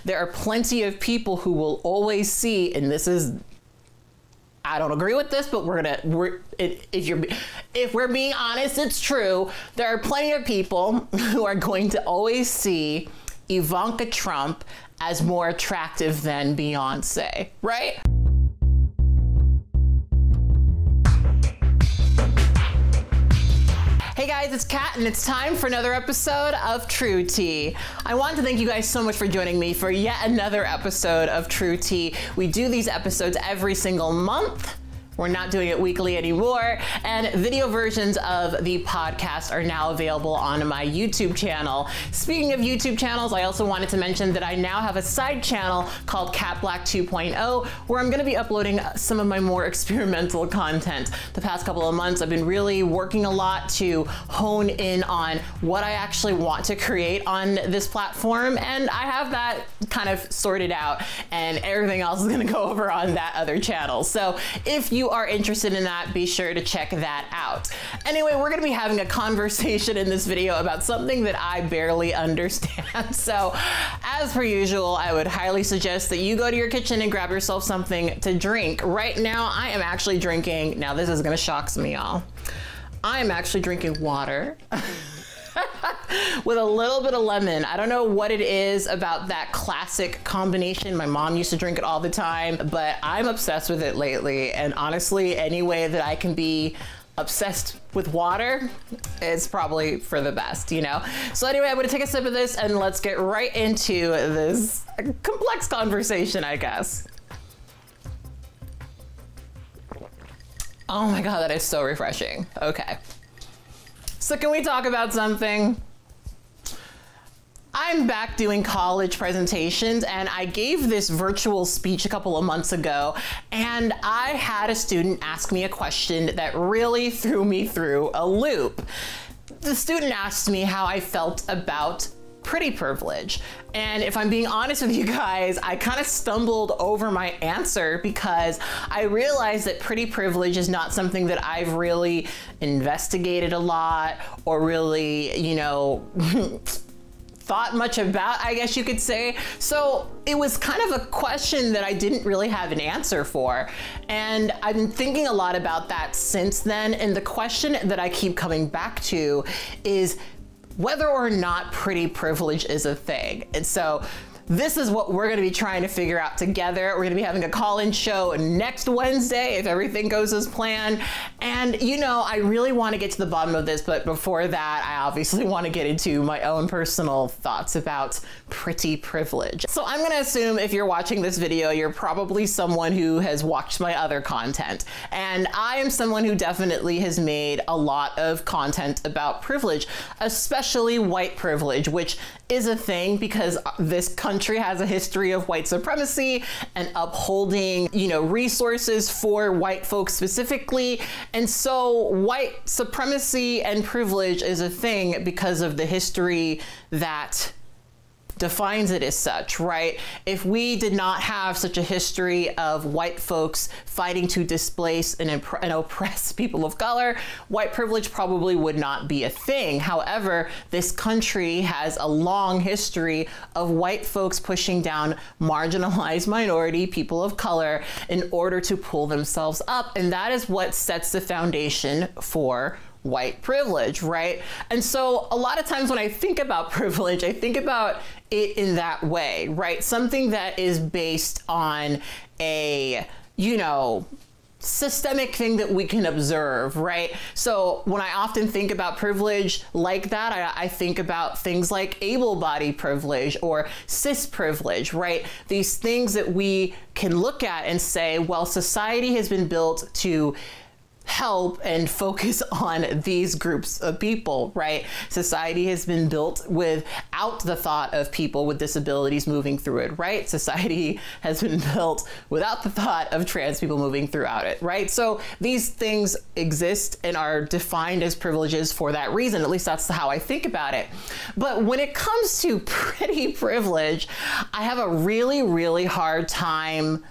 there are plenty of people who will always see, and this is, I don't agree with this, but if we're being honest, it's true. There are plenty of people who are going to always see Ivanka Trump as more attractive than Beyonce, right? Hey guys, it's Kat, and it's time for another episode of True Tea. I want to thank you guys so much for joining me for yet another episode of True Tea. We do these episodes every single month. We're not doing it weekly anymore, and video versions of the podcast are now available on my YouTube channel. Speaking of YouTube channels, I also wanted to mention that I now have a side channel called katblaque 2.0, where I'm going to be uploading some of my more experimental content. The past couple of months, I've been really working a lot to hone in on what I actually want to create on this platform, and I have that kind of sorted out, and everything else is going to go over on that other channel. So if you are interested in that, be sure to check that out. Anyway, we're going to be having a conversation in this video about something that I barely understand. So as per usual, I would highly suggest that you go to your kitchen and grab yourself something to drink. Right now, I am actually drinking, now this is going to shock some of y'all. I am actually drinking water. With a little bit of lemon. I don't know what it is about that classic combination. My mom used to drink it all the time, but I'm obsessed with it lately. And honestly, any way that I can be obsessed with water, it's probably for the best, you know? So anyway, I'm gonna take a sip of this and let's get right into this complex conversation, I guess. Oh my God, that is so refreshing. Okay. So can we talk about something? I'm back doing college presentations, and I gave this virtual speech a couple of months ago, and I had a student ask me a question that really threw me through a loop. The student asked me how I felt about pretty privilege. And if I'm being honest with you guys, I kind of stumbled over my answer because I realized that pretty privilege is not something that I've really investigated a lot or really, you know, thought much about, I guess you could say. So it was kind of a question that I didn't really have an answer for. And I've been thinking a lot about that since then. And the question that I keep coming back to is whether or not pretty privilege is a thing. And so this is what we're gonna be trying to figure out together. We're gonna be having a call-in show next Wednesday if everything goes as planned. And you know, I really wanna get to the bottom of this, but before that, I obviously wanna get into my own personal thoughts about pretty privilege. So I'm gonna assume if you're watching this video, you're probably someone who has watched my other content. And I am someone who definitely has made a lot of content about privilege, especially white privilege, which is a thing because this country has a history of white supremacy and upholding, you know, resources for white folks specifically. And so white supremacy and privilege is a thing because of the history that defines it as such, right? If we did not have such a history of white folks fighting to displace and oppress people of color, white privilege probably would not be a thing. However, this country has a long history of white folks pushing down marginalized minority people of color in order to pull themselves up. And that is what sets the foundation for white privilege, right? And so a lot of times when I think about privilege, I think about it in that way, right? Something that is based on a, you know, systemic thing that we can observe, right? So when I often think about privilege like that, I think about things like able-bodied privilege or cis privilege, right? These things that we can look at and say, well, society has been built to help and focus on these groups of people, right? Society has been built without the thought of people with disabilities moving through it, right? Society has been built without the thought of trans people moving throughout it, right? So these things exist and are defined as privileges for that reason. At least that's how I think about it. But when it comes to pretty privilege, I have a really, really hard time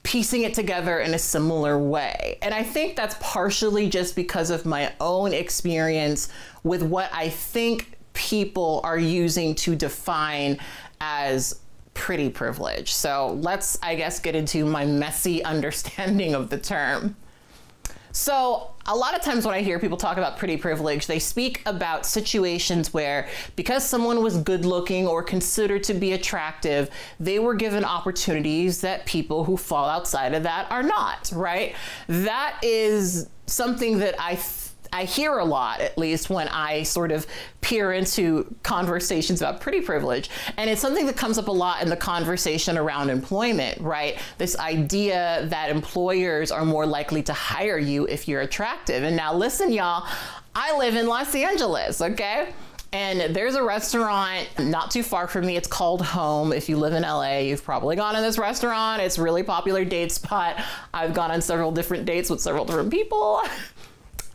piecing it together in a similar way. And I think that's partially just because of my own experience with what I think people are using to define as pretty privilege. So let's, I guess, get into my messy understanding of the term. So a lot of times when I hear people talk about pretty privilege, they speak about situations where because someone was good looking or considered to be attractive, they were given opportunities that people who fall outside of that are not, right? That is something that I hear a lot, at least when I sort of peer into conversations about pretty privilege. And it's something that comes up a lot in the conversation around employment, right? This idea that employers are more likely to hire you if you're attractive. And now listen, y'all, I live in Los Angeles, okay? And there's a restaurant not too far from me. It's called Home. If you live in LA, you've probably gone in this restaurant. It's a really popular date spot. I've gone on several different dates with several different people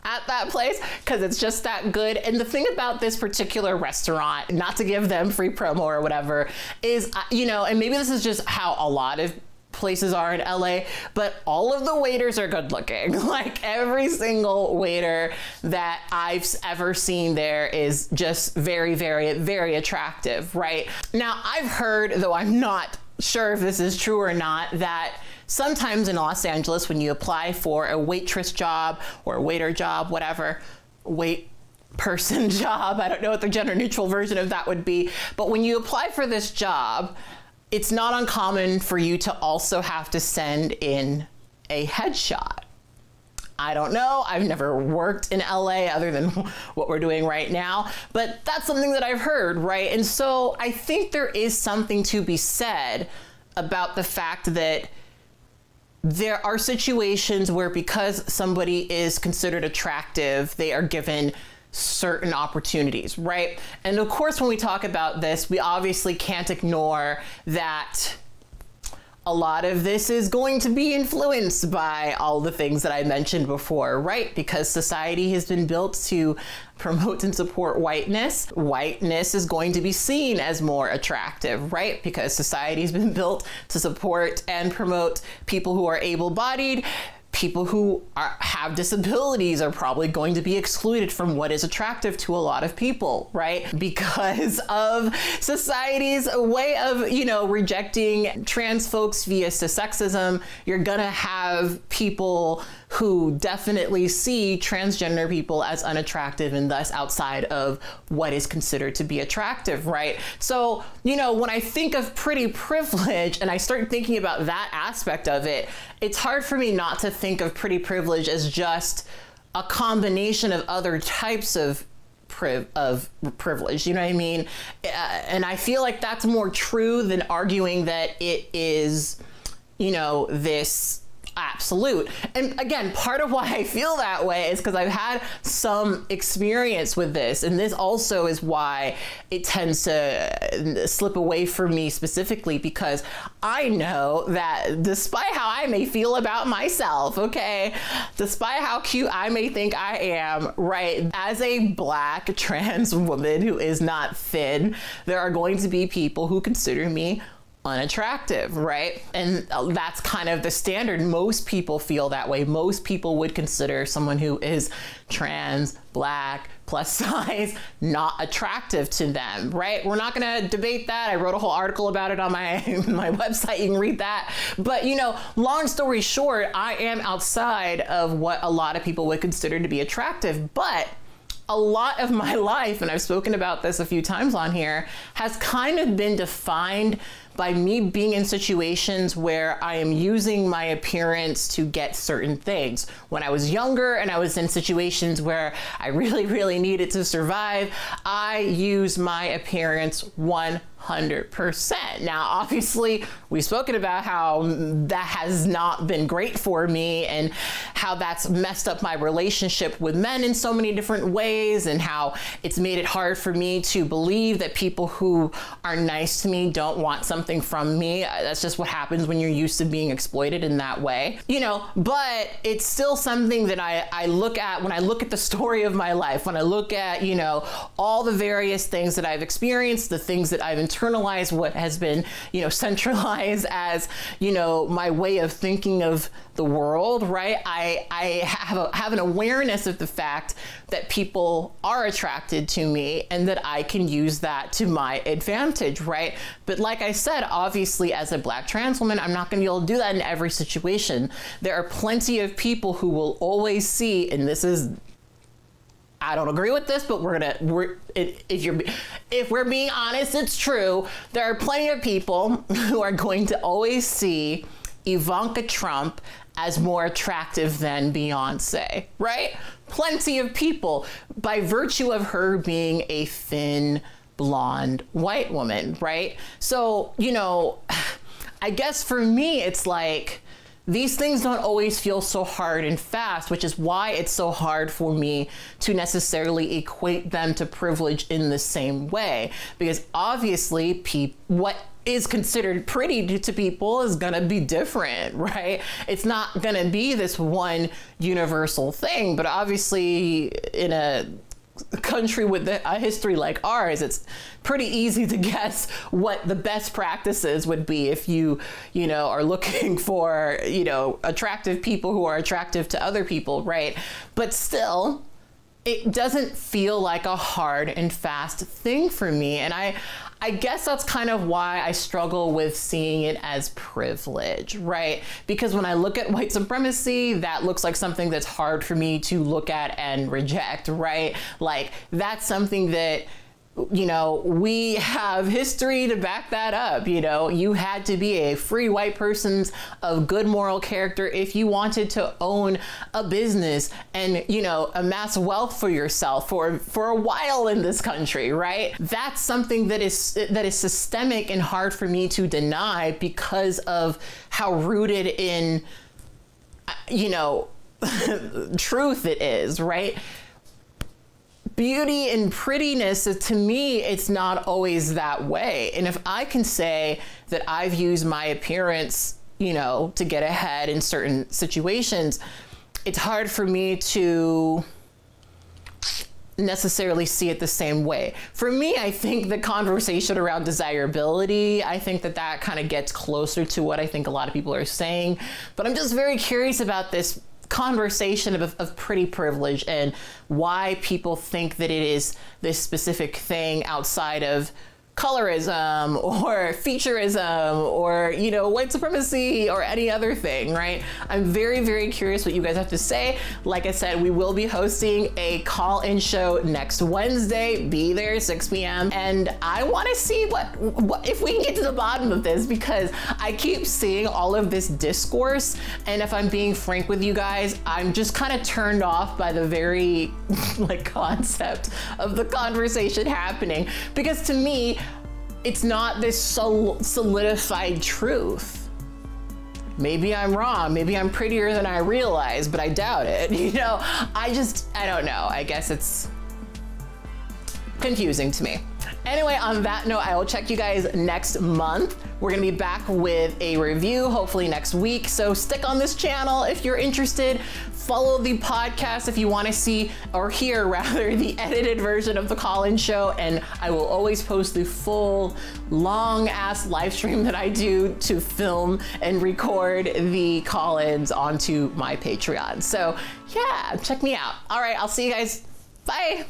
at that place because it's just that good. And the thing about this particular restaurant, not to give them free promo or whatever, is, you know, and maybe this is just how a lot of places are in LA, but all of the waiters are good looking. Like every single waiter that I've ever seen there is just very, very, very attractive, right? Now, I've heard, though I'm not sure if this is true or not, that sometimes in Los Angeles, when you apply for a waitress job or a waiter job, whatever, wait person job, I don't know what the gender neutral version of that would be, but when you apply for this job, it's not uncommon for you to also have to send in a headshot. I don't know, I've never worked in LA other than what we're doing right now, but that's something that I've heard, right? And so I think there is something to be said about the fact that there are situations where because somebody is considered attractive, they are given certain opportunities, right? And of course, when we talk about this, we obviously can't ignore that a lot of this is going to be influenced by all the things that I mentioned before, right? Because society has been built to promote and support whiteness. Whiteness is going to be seen as more attractive, right? Because society has been built to support and promote people who are able-bodied. People who have disabilities are probably going to be excluded from what is attractive to a lot of people, right? Because of society's way of, you know, rejecting trans folks via sexism, you're gonna have people who definitely see transgender people as unattractive and thus outside of what is considered to be attractive, right? So, you know, when I think of pretty privilege and I start thinking about that aspect of it, it's hard for me not to think of pretty privilege as just a combination of other types of privilege, you know what I mean? And I feel like that's more true than arguing that it is, you know, this absolute. And again, part of why I feel that way is because I've had some experience with this, and this also is why it tends to slip away from me specifically, because I know that despite how I may feel about myself, okay, despite how cute I may think I am, right, as a Black trans woman who is not thin, there are going to be people who consider me unattractive, right? And that's kind of the standard. Most people feel that way. Most people would consider someone who is trans, Black, plus size, not attractive to them, right? We're not gonna debate that. I wrote a whole article about it on my website. You can read that. But, you know, long story short, I am outside of what a lot of people would consider to be attractive, but a lot of my life, and I've spoken about this a few times on here, has kind of been defined by me being in situations where I am using my appearance to get certain things. When I was younger and I was in situations where I really, really needed to survive, I used my appearance 100%. Now, obviously, we've spoken about how that has not been great for me and how that's messed up my relationship with men in so many different ways, and how it's made it hard for me to believe that people who are nice to me don't want something something from me. That's just what happens when you're used to being exploited in that way, you know, but it's still something that I look at when I look at the story of my life, when I look at, you know, all the various things that I've experienced, the things that I've internalized, what has been, you know, centralized as, you know, my way of thinking of the world, right? I have an awareness of the fact that people are attracted to me and that I can use that to my advantage, right? But like I said, obviously as a Black trans woman, I'm not gonna be able to do that in every situation. There are plenty of people who will always see, and this is, I don't agree with this, but if we're being honest, it's true. There are plenty of people who are going to always see Ivanka Trump as more attractive than Beyonce, right? Plenty of people, by virtue of her being a thin, blonde, white woman, right? So, you know, I guess for me, it's like, these things don't always feel so hard and fast, which is why it's so hard for me to necessarily equate them to privilege in the same way. Because obviously, what is considered pretty to people is gonna be different, right? It's not gonna be this one universal thing, but obviously in a country with a history like ours, it's pretty easy to guess what the best practices would be if you know, are looking for, you know, attractive people who are attractive to other people, right? But still, it doesn't feel like a hard and fast thing for me. And I guess that's kind of why I struggle with seeing it as privilege, right? Because when I look at white supremacy, that looks like something that's hard for me to look at and reject, right? Like, that's something that, you know, we have history to back that up. You know, you had to be a free white person of good moral character if you wanted to own a business and, you know, amass wealth for yourself for a while in this country, right? That's something that is systemic and hard for me to deny because of how rooted in, you know, truth it is, right? Beauty and prettiness, to me, it's not always that way. And if I can say that I've used my appearance, you know, to get ahead in certain situations, it's hard for me to necessarily see it the same way. For me, I think the conversation around desirability, I think that kind of gets closer to what I think a lot of people are saying. But I'm just very curious about this conversation of pretty privilege and why people think that it is this specific thing outside of colorism or featureism or, you know, white supremacy or any other thing, right? I'm very, very curious what you guys have to say. Like I said, we will be hosting a call-in show next Wednesday. Be there, 6 p.m. And I want to see what if we can get to the bottom of this, because I keep seeing all of this discourse. And if I'm being frank with you guys, I'm just kind of turned off by the very like concept of the conversation happening, because to me, it's not this solidified truth. Maybe I'm wrong. Maybe I'm prettier than I realize, but I doubt it. You know, I don't know. I guess it's confusing to me. Anyway, on that note, I will check you guys next month. We're gonna be back with a review, hopefully next week. So stick on this channel if you're interested. Follow the podcast if you want to see, or hear rather, the edited version of the call-in show. And I will always post the full long-ass live stream that I do to film and record the call-ins onto my Patreon. So yeah, check me out. All right, I'll see you guys. Bye.